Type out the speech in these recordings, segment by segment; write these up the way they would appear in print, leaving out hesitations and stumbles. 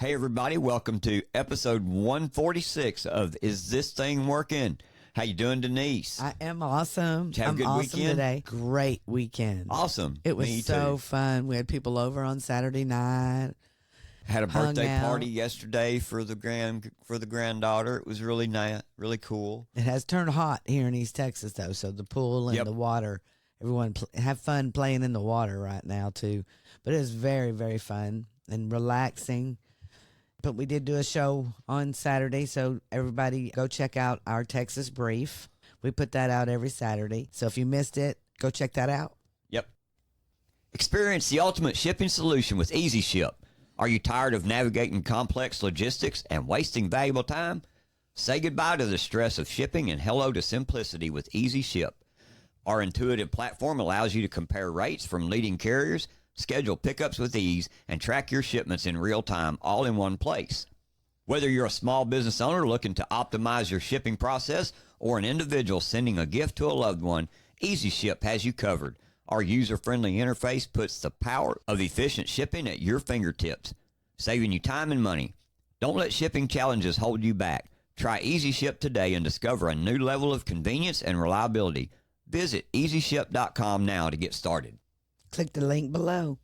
Hey, everybody. Welcome to episode 146 of Is This Thing Working? How you doing, Denise? I am awesome. Did you have a good awesome weekend? Today. Great weekend. Awesome. It was Me so too. fun. We had people over on Saturday night. Had a hung birthday out. party yesterday for the granddaughter. It was really nice, really cool. It has turned hot here in East Texas, though, so the pool and Yep. the water, everyone have fun playing in the water right now, too. But it was very, very fun and relaxing. But we did do a show on Saturday, so everybody go check out our Texas Brief. We put that out every Saturday. So if you missed it, go check that out. Yep. Experience the ultimate shipping solution with Easy Ship. Are you tired of navigating complex logistics and wasting valuable time? Say goodbye to the stress of shipping and hello to simplicity with Easy Ship. Our intuitive platform allows you to compare rates from leading carriers, schedule pickups with ease, and track your shipments in real time, all in one place. Whether you're a small business owner looking to optimize your shipping process or an individual sending a gift to a loved one, Easy Ship has you covered. Our user-friendly interface puts the power of efficient shipping at your fingertips, saving you time and money. Don't let shipping challenges hold you back. Try Easy Ship today and discover a new level of convenience and reliability. Visit EasyShip.com now to get started. Click the link below.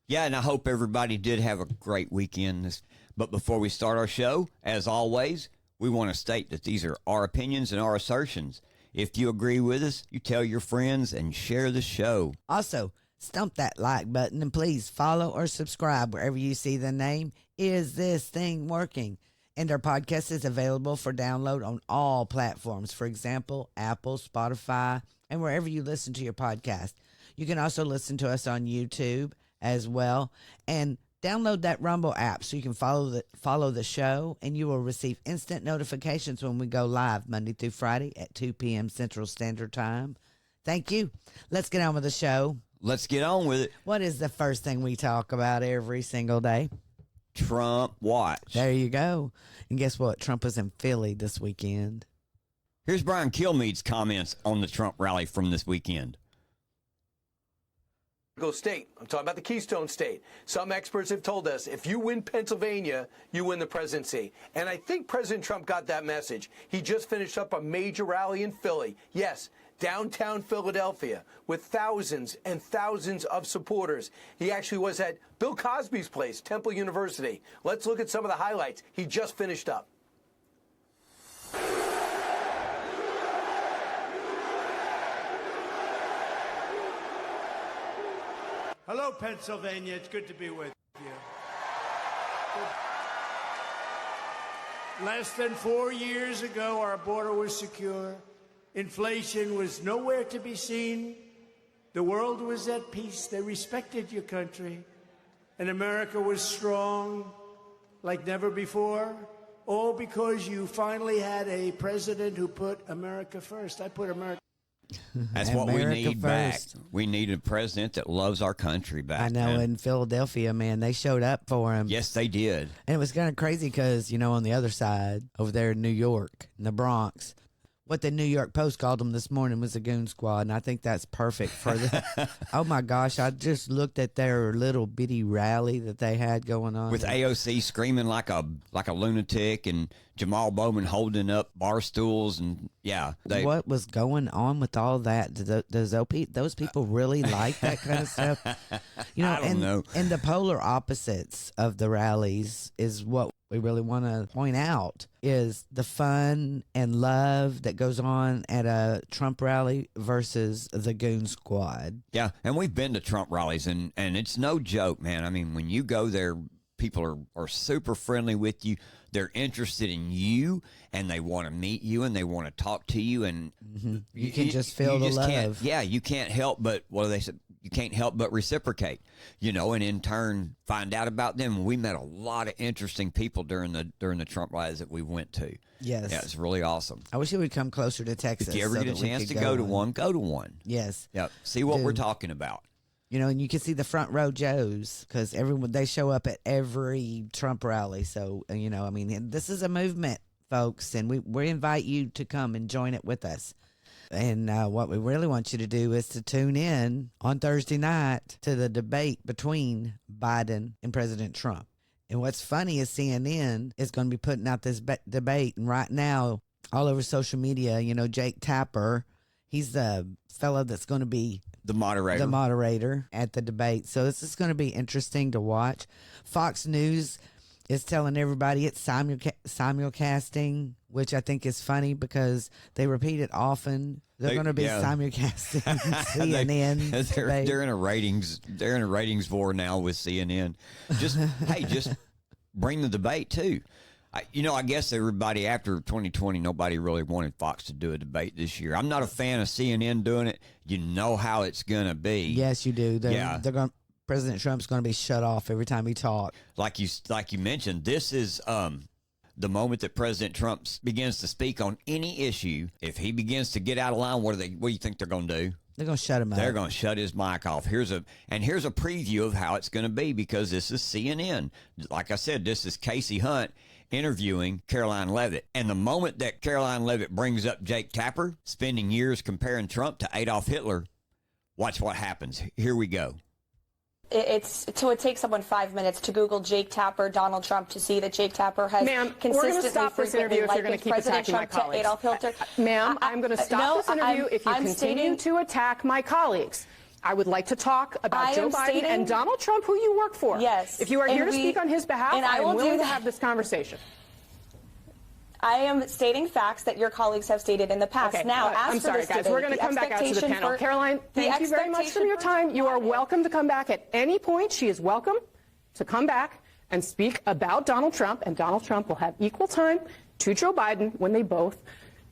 Yeah, and I hope everybody did have a great weekend. But before we start our show, as always, we want to state that these are our opinions and our assertions. If you agree with us, you tell your friends and share the show. Also, stump that like button and please follow or subscribe wherever you see the name Is This Thing Working? And our podcast is available for download on all platforms. For example, Apple, Spotify, and wherever you listen to your podcast. You can also listen to us on YouTube as well. And download that Rumble app so you can follow the show, and you will receive instant notifications when we go live Monday through Friday at 2 p.m. Central Standard Time. Thank you. Let's get on with the show. Let's get on with it. What is the first thing we talk about every single day? Trump watch. There you go. And guess what? Trump was in Philly this weekend. Here's Brian Kilmeade's comments on the Trump rally from this weekend. State. I'm talking about the Keystone State. Some experts have told us if you win Pennsylvania, you win the presidency. And I think President Trump got that message. He just finished up a major rally in Philly. Yes, downtown Philadelphia, with thousands and thousands of supporters. He actually was at Bill Cosby's place, Temple University. Let's look at some of the highlights he just finished up. Hello, Pennsylvania. It's good to be with you. Less than 4 years ago, our border was secure. Inflation was nowhere to be seen. The world was at peace. They respected your country. And America was strong like never before. All because you finally had a president who put America first. I put America. That's what we America need first. back. We need a president that loves our country back. I know, man. in Philadelphia, man, they showed up for him. Yes, they did. And it was kind of crazy because, on the other side, over there in New York, in the Bronx, what the New York Post called them this morning was a goon squad. And I think that's perfect for the. Oh, my gosh. I just looked at their little bitty rally that they had going on. With AOC screaming like a lunatic and Jamal Bowman holding up bar stools. And, yeah. What was going on with all that? Does those people really like that kind of stuff? I don't know. And the polar opposites of the rallies is what we really want to point out is the fun and love that goes on at a Trump rally versus the goon squad. Yeah, and we've been to Trump rallies, and it's no joke, man. I mean, when you go there, people are super friendly with you. They're interested in you, and they want to meet you, and they want to talk to you, and You can just feel the love. You can't help but, what do they say? You can't help but reciprocate, and in turn find out about them. We met a lot of interesting people during the Trump rallies that we went to. Yes. Yeah, it's really awesome. I wish it would come closer to Texas. If you ever so get a that we chance could to go to one, go to one. Yes. Yeah, see what Do. we're talking about. And you can see the front row Joes because they show up at every Trump rally. So, this is a movement, folks, and we invite you to come and join it with us. And what we really want you to do is to tune in on Thursday night to the debate between Biden and President Trump. And what's funny is CNN is going to be putting out this debate. And right now, all over social media, you know, Jake Tapper, he's the fellow that's going to be the moderator at the debate. So this is going to be interesting to watch. Fox News is telling everybody it's simulcasting, which I think is funny because they repeat it often. They're going to be simulcasting CNN. They're in a ratings war now with CNN. Just bring the debate too. I guess everybody after 2020, nobody really wanted Fox to do a debate this year. I'm not a fan of CNN doing it. You know how it's going to be. Yes, you do. They're going. President Trump's going to be shut off every time he talks. Like you mentioned, this is the moment that President Trump begins to speak on any issue. If he begins to get out of line, what do you think they're going to do? They're going to shut him up. They're going to shut his mic off. Here's a preview of how it's going to be because this is CNN. Like I said, this is Casey Hunt interviewing Caroline Leavitt. And the moment that Caroline Leavitt brings up Jake Tapper, spending years comparing Trump to Adolf Hitler, watch what happens. Here we go. It takes someone 5 minutes to Google Jake Tapper, Donald Trump, to see that Jake Tapper has consistently stop this interview if you're going to keep President attacking Trump my to Adolf Hitler. Ma'am, I'm going to stop this interview if you continue to attack my colleagues. I would like to talk about Joe Biden and Donald Trump, who you work for. Yes. If you are here to speak on his behalf, I am willing to have this conversation. I am stating facts that your colleagues have stated in the past. Okay. Now, I'm sorry, guys. We're going to come back out to the panel. Caroline, thank you very much for your time. You are welcome to come back at any point. She is welcome to come back and speak about Donald Trump, and Donald Trump will have equal time to Joe Biden when they both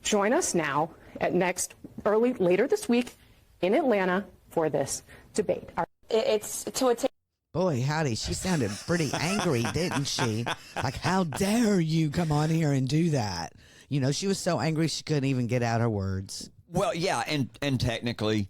join us now at later this week in Atlanta for this debate. Boy, howdy, she sounded pretty angry, didn't she? Like, how dare you come on here and do that? You know, she was so angry she couldn't even get out her words. Well, yeah, and technically,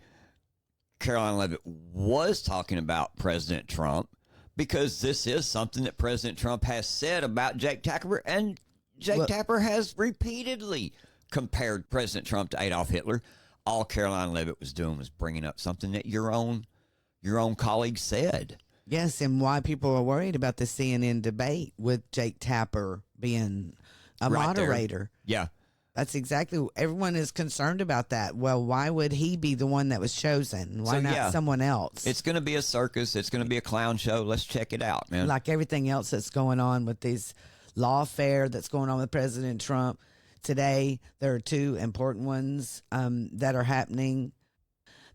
Caroline Leavitt was talking about President Trump because this is something that President Trump has said about Jake Tapper, and Jake Tapper has repeatedly compared President Trump to Adolf Hitler. All Caroline Leavitt was doing was bringing up something that your own colleague said. Yes, and why people are worried about the CNN debate with Jake Tapper being a moderator. Yeah. That's exactly, everyone is concerned about that. Well, why would he be the one that was chosen? Why not someone else? It's going to be a circus. It's going to be a clown show. Let's check it out, man. Like everything else that's going on with these lawfare that's going on with President Trump. Today, there are two important ones that are happening.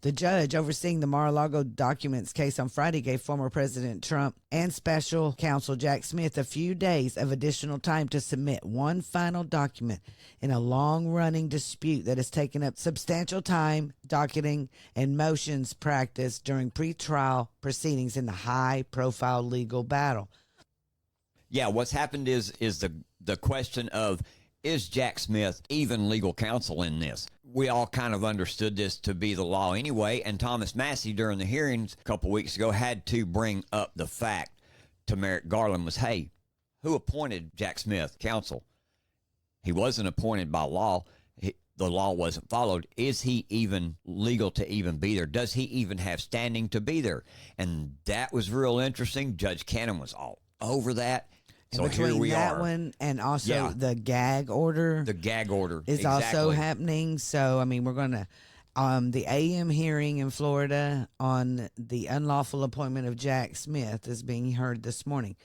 The judge overseeing the Mar-a-Lago documents case on Friday gave former President Trump and special counsel Jack Smith a few days of additional time to submit one final document in a long-running dispute that has taken up substantial time, docketing, and motions practice during pretrial proceedings in the high-profile legal battle. Yeah, what's happened is the question of, is Jack Smith even legal counsel in this? We all kind of understood this to be the law anyway, and Thomas Massey during the hearings a couple weeks ago had to bring up the fact to Merrick Garland was, hey, who appointed Jack Smith counsel? He wasn't appointed by law. The law wasn't followed. Is he even legal to even be there? Does he even have standing to be there? And that was real interesting. Judge Cannon was all over that. So between here we that are. One and also the gag order. The gag order is also happening. So, I mean, we're going to, the AM hearing in Florida on the unlawful appointment of Jack Smith is being heard this morning.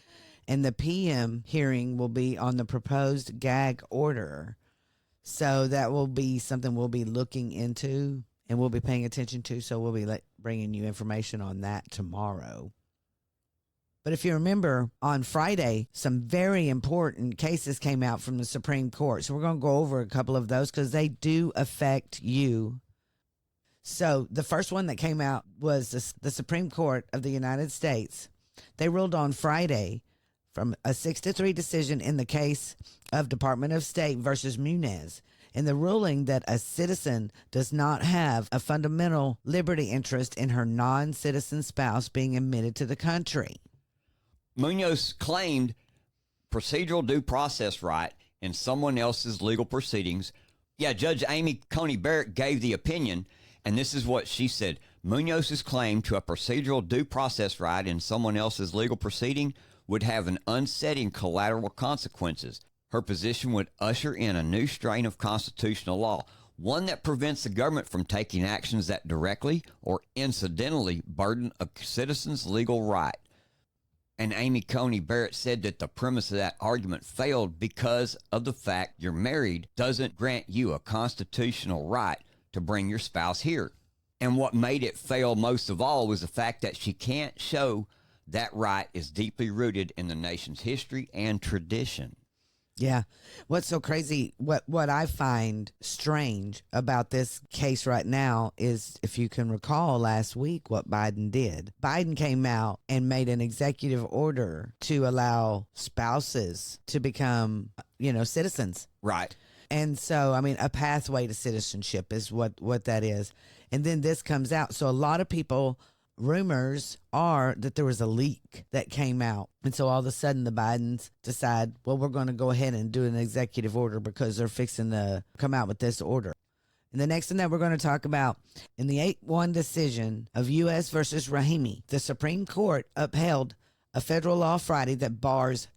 And the PM hearing will be on the proposed gag order. So that will be something we'll be looking into and we'll be paying attention to. So we'll be bringing you information on that tomorrow. But if you remember, on Friday, some very important cases came out from the Supreme Court. So we're going to go over a couple of those because they do affect you. So the first one that came out was the Supreme Court of the United States. They ruled on Friday from a 6-3 decision in the case of Department of State versus Munez, in the ruling that a citizen does not have a fundamental liberty interest in her non-citizen spouse being admitted to the country. Munoz claimed procedural due process right in someone else's legal proceedings. Yeah, Judge Amy Coney Barrett gave the opinion, and this is what she said. Munoz's claim to a procedural due process right in someone else's legal proceeding would have an unsettling collateral consequences. Her position would usher in a new strain of constitutional law, one that prevents the government from taking actions that directly or incidentally burden a citizen's legal right. And Amy Coney Barrett said that the premise of that argument failed because of the fact you're married doesn't grant you a constitutional right to bring your spouse here. And what made it fail most of all was the fact that she can't show that right is deeply rooted in the nation's history and tradition. Yeah. What's so crazy, what I find strange about this case right now is, if you can recall last week what Biden did. Biden came out and made an executive order to allow spouses to become, citizens. Right. And so, I mean, a pathway to citizenship is what that is. And then this comes out. So a lot of people, rumors are that there was a leak that came out. And so all of a sudden the Bidens decide, well, we're going to go ahead and do an executive order because they're fixing to come out with this order. And the next thing that we're going to talk about, in the 8-1 decision of U.S. versus Rahimi, the Supreme Court upheld a federal law Friday that bars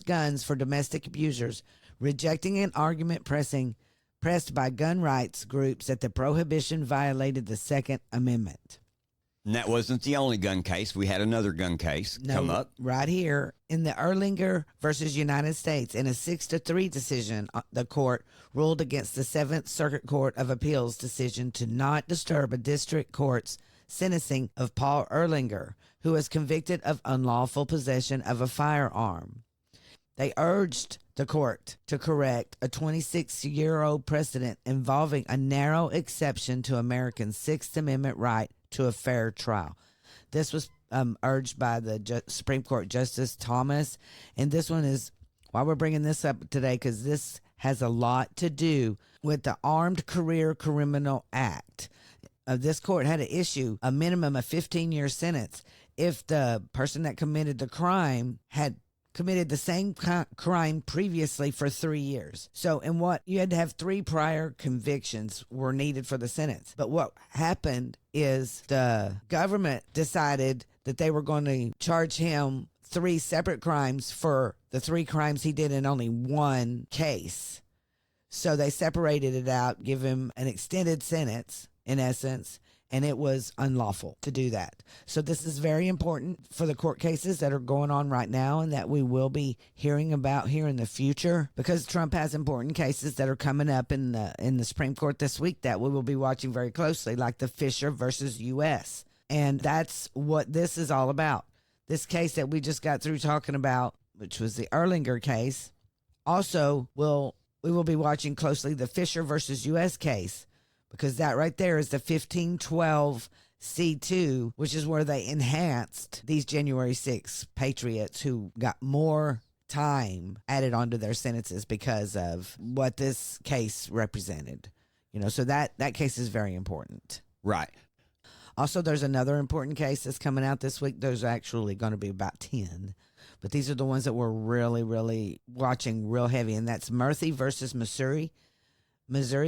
guns for domestic abusers, rejecting an argument pressed by gun rights groups that the prohibition violated the Second Amendment. And that wasn't the only gun case. We had another gun case come up. Right here in the Erlinger versus United States, in a 6-3 decision, the court ruled against the 7th Circuit Court of Appeals decision to not disturb a district court's sentencing of Paul Erlinger, who was convicted of unlawful possession of a firearm. They urged the court to correct a 26-year-old precedent involving a narrow exception to Americans' Sixth Amendment right to a fair trial. This was urged by the Supreme Court Justice Thomas, and this one is why we're bringing this up today, because this has a lot to do with the Armed Career Criminal Act. This court had to issue a minimum of 15-year sentence if the person that committed the crime had committed the same crime previously for 3 years. So, and what you had to have 3 prior convictions were needed for the sentence. But what happened is the government decided that they were going to charge him 3 separate crimes for the 3 crimes he did in only one case. So they separated it out, give him an extended sentence, in essence, and it was unlawful to do that. So this is very important for the court cases that are going on right now and that we will be hearing about here in the future, because Trump has important cases that are coming up in the Supreme Court this week that we will be watching very closely, like the Fisher versus U.S. And that's what this is all about. This case that we just got through talking about, which was the Erlinger case, also we will be watching closely the Fisher versus U.S. case, because that right there is the 1512 C2, which is where they enhanced these January 6 patriots who got more time added onto their sentences because of what this case represented. So that case is very important. Right. Also, there's another important case that's coming out this week. There's actually going to be about 10. But these are the ones that we're really, really watching real heavy. And that's Murphy versus Missouri,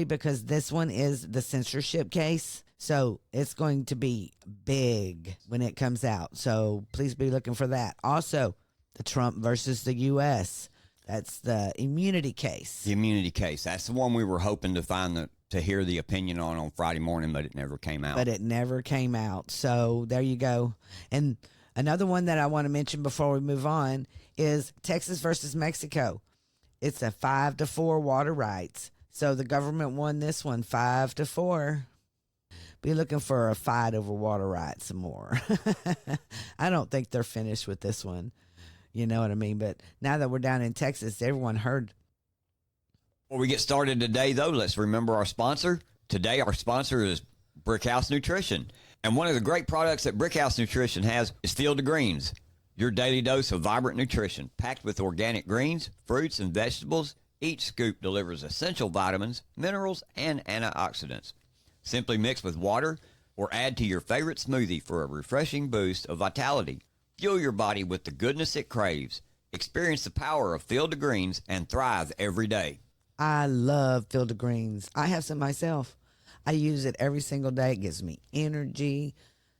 because this one is the censorship case. So it's going to be big when it comes out. So please be looking for that. Also, the Trump versus the U.S. That's the immunity case. The immunity case. That's the one we were hoping to hear the opinion on Friday morning, but it never came out. So there you go. And another one that I want to mention before we move on is Texas versus Mexico. It's a 5-4 water rights. So the government won this one 5-4. Be looking for a fight over water rights some more. I don't think they're finished with this one. You know what I mean? But now that we're down in Texas, everyone heard. Before we get started today, though, let's remember our sponsor. Today, our sponsor is Brickhouse Nutrition. And one of the great products that Brickhouse Nutrition has is Field of Greens, your daily dose of vibrant nutrition, packed with organic greens, fruits, and vegetables. Each scoop delivers essential vitamins, minerals, and antioxidants. Simply mix with water or add to your favorite smoothie for a refreshing boost of vitality. Fuel your body with the goodness it craves. Experience the power of Field of Greens and thrive every day. I love Field of Greens. I have some myself. I use it every single day. It gives me energy.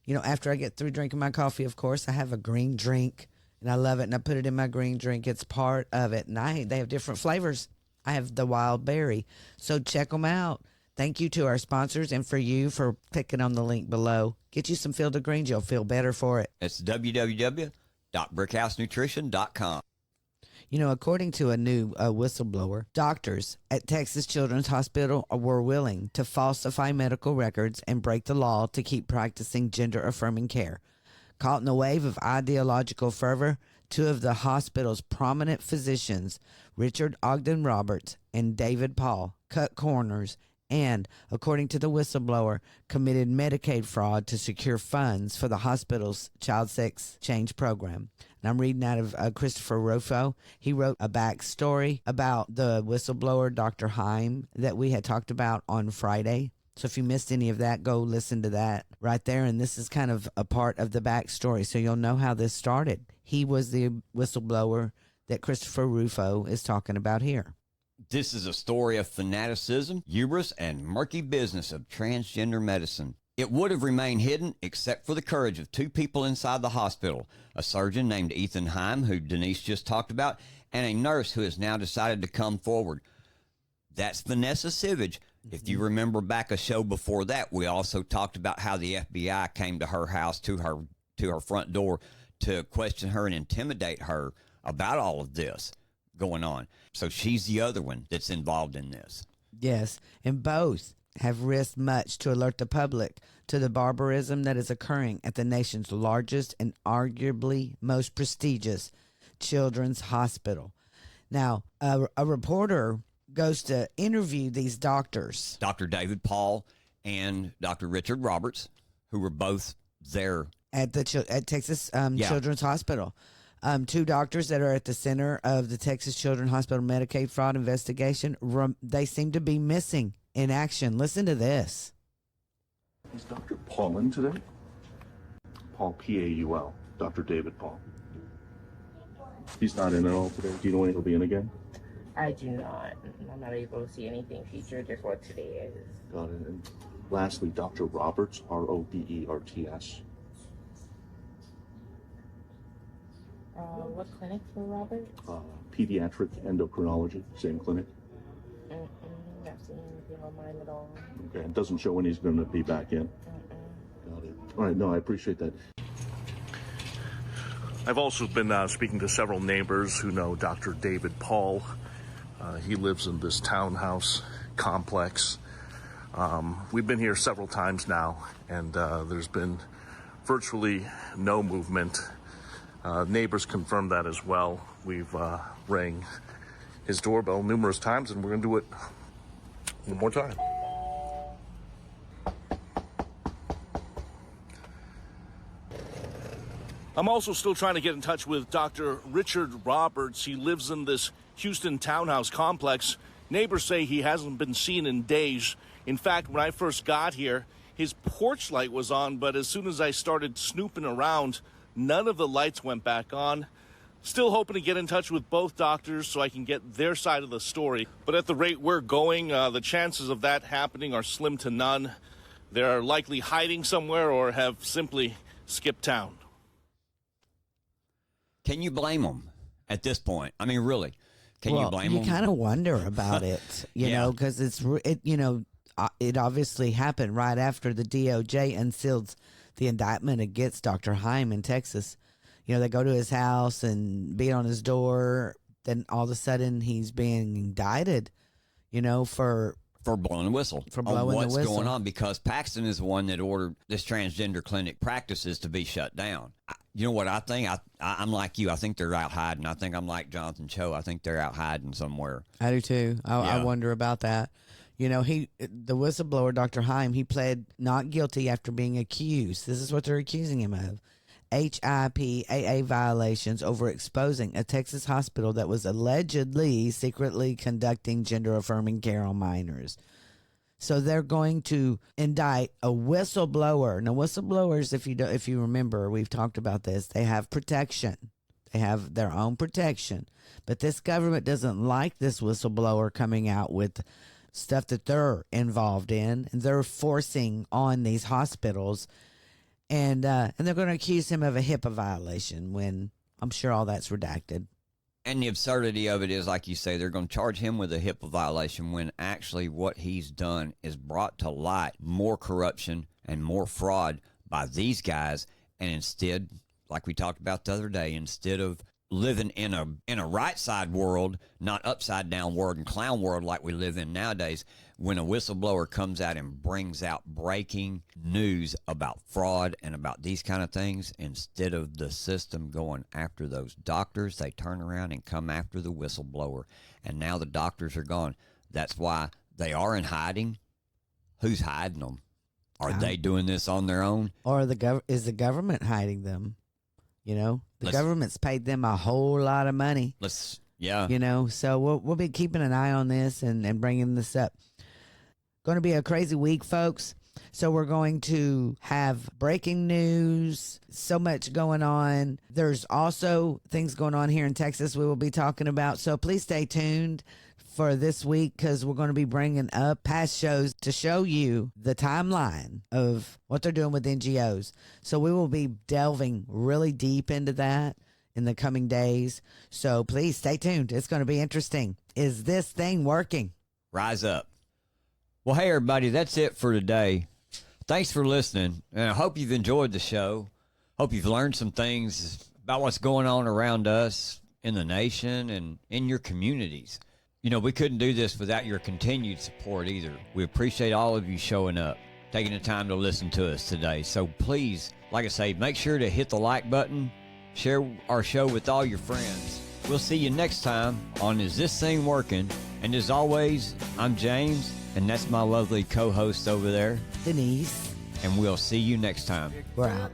After I get through drinking my coffee, of course, I have a green drink. And I love it, and I put it in my green drink. It's part of it. And they have different flavors. I have the wild berry. So check them out. Thank you to our sponsors and for you for clicking on the link below. Get you some Field of Greens. You'll feel better for it. It's www.brickhousenutrition.com. You know, according to a new whistleblower, doctors at Texas Children's Hospital were willing to falsify medical records and break the law to keep practicing gender-affirming care. Caught in a wave of ideological fervor, two of the hospital's prominent physicians, Richard Ogden Roberts and David Paul, cut corners and, according to the whistleblower, committed Medicaid fraud to secure funds for the hospital's child sex change program. And I'm reading out of Christopher Rufo. He wrote a backstory about the whistleblower, Dr. Heim, that we had talked about on Friday. So if you missed any of that, go listen to that right there. And this is kind of a part of the backstory, so you'll know how this started. He was the whistleblower that Christopher Rufo is talking about here. This is a story of fanaticism, hubris, and murky business of transgender medicine. It would have remained hidden except for the courage of two people inside the hospital, a surgeon named Ethan Heim, who Denise just talked about, and a nurse who has now decided to come forward. That's Vanessa Sivage. If you remember back a show before that, we also talked about how the FBI came to her house, to her front door, to question her and intimidate her about all of this going on. So she's the other one that's involved in this. Yes, and both have risked much to alert the public to the barbarism that is occurring at the nation's largest and arguably most prestigious children's hospital. Now, a reporter goes to interview these doctors. Dr. David Paul and Dr. Richard Roberts, who were both there at Texas Children's Hospital. Two doctors that are at the center of the Texas Children's Hospital Medicaid fraud investigation. They seem to be missing in action. Listen to this. Is Dr. Paul in today? Paul, P-A-U-L. Dr. David Paul. He's not in at all today. Do you know when he'll be in again? I do not. I'm not able to see anything featured before today is. Got it. And lastly, Dr. Roberts, R-O-B-E-R-T-S. What clinic for Robert? Pediatric endocrinology, same clinic. Not seeing anything on mine at all. Okay, it doesn't show when he's going to be back in. Got it. All right, no, I appreciate that. I've also been speaking to several neighbors who know Dr. David Paul. He lives in this townhouse complex. We've been here several times now, and there's been virtually no movement. Neighbors confirmed that as well. We've rang his doorbell numerous times, and we're going to do it one more time. I'm also still trying to get in touch with Dr. Richard Roberts. He lives in this Houston townhouse complex. Neighbors say he hasn't been seen in days. In fact, when I first got here, his porch light was on, but as soon as I started snooping around, none of the lights went back on. Still hoping to get in touch with both doctors so I can get their side of the story. But at the rate we're going, the chances of that happening are slim to none. They're likely hiding somewhere or have simply skipped town. Can you blame them at this point? I mean, really, can you blame them? You kind of wonder about it, you know, because it obviously happened right after the DOJ unsealed the indictment against Dr. Heim in Texas. You know, they go to his house and beat on his door. Then all of a sudden he's being indicted, you know, for blowing the whistle. For blowing on what's the whistle. going on, because Paxton is the one that ordered this transgender clinic practices to be shut down. You know what I think? I'm like you. I think they're out hiding. I think I'm like Jonathan Cho. I think they're out hiding somewhere. I do too. I wonder about that. You know, the whistleblower, Dr. Heim, he pled not guilty after being accused. This is what they're accusing him of. HIPAA violations over exposing a Texas hospital that was allegedly secretly conducting gender-affirming care on minors. So they're going to indict a whistleblower. Now, whistleblowers, if you remember, we've talked about this. They have protection. They have their own protection. But this government doesn't like this whistleblower coming out with stuff that they're involved in, and they're forcing on these hospitals. And they're going to accuse him of a HIPAA violation when I'm sure all that's redacted. And the absurdity of it is, like you say, they're going to charge him with a HIPAA violation when actually what he's done is brought to light more corruption and more fraud by these guys. And instead, like we talked about the other day, instead of living in a right side world, not upside down world and clown world like we live in nowadays, when a whistleblower comes out and brings out breaking news about fraud and about these kind of things, instead of the system going after those doctors, they turn around and come after the whistleblower. And now the doctors are gone. That's why they are in hiding. Who's hiding them? Are they doing this on their own? Or is the government hiding them? You know, the government's paid them a whole lot of money. You know, so we'll be keeping an eye on this and bringing this up. Going to be a crazy week, folks. So we're going to have breaking news, so much going on. There's also things going on here in Texas we will be talking about. So please stay tuned for this week, because we're going to be bringing up past shows to show you the timeline of what they're doing with NGOs. So we will be delving really deep into that in the coming days. So please stay tuned. It's going to be interesting. Is this thing working? Rise up. Well, hey, everybody, that's it for today. Thanks for listening, and I hope you've enjoyed the show. Hope you've learned some things about what's going on around us in the nation and in your communities. You know, we couldn't do this without your continued support either. We appreciate all of you showing up, taking the time to listen to us today. So please, like I say, make sure to hit the like button, share our show with all your friends. We'll see you next time on Is This Thing Working? And as always, I'm James, and that's my lovely co-host over there, Denise. And we'll see you next time. We're out.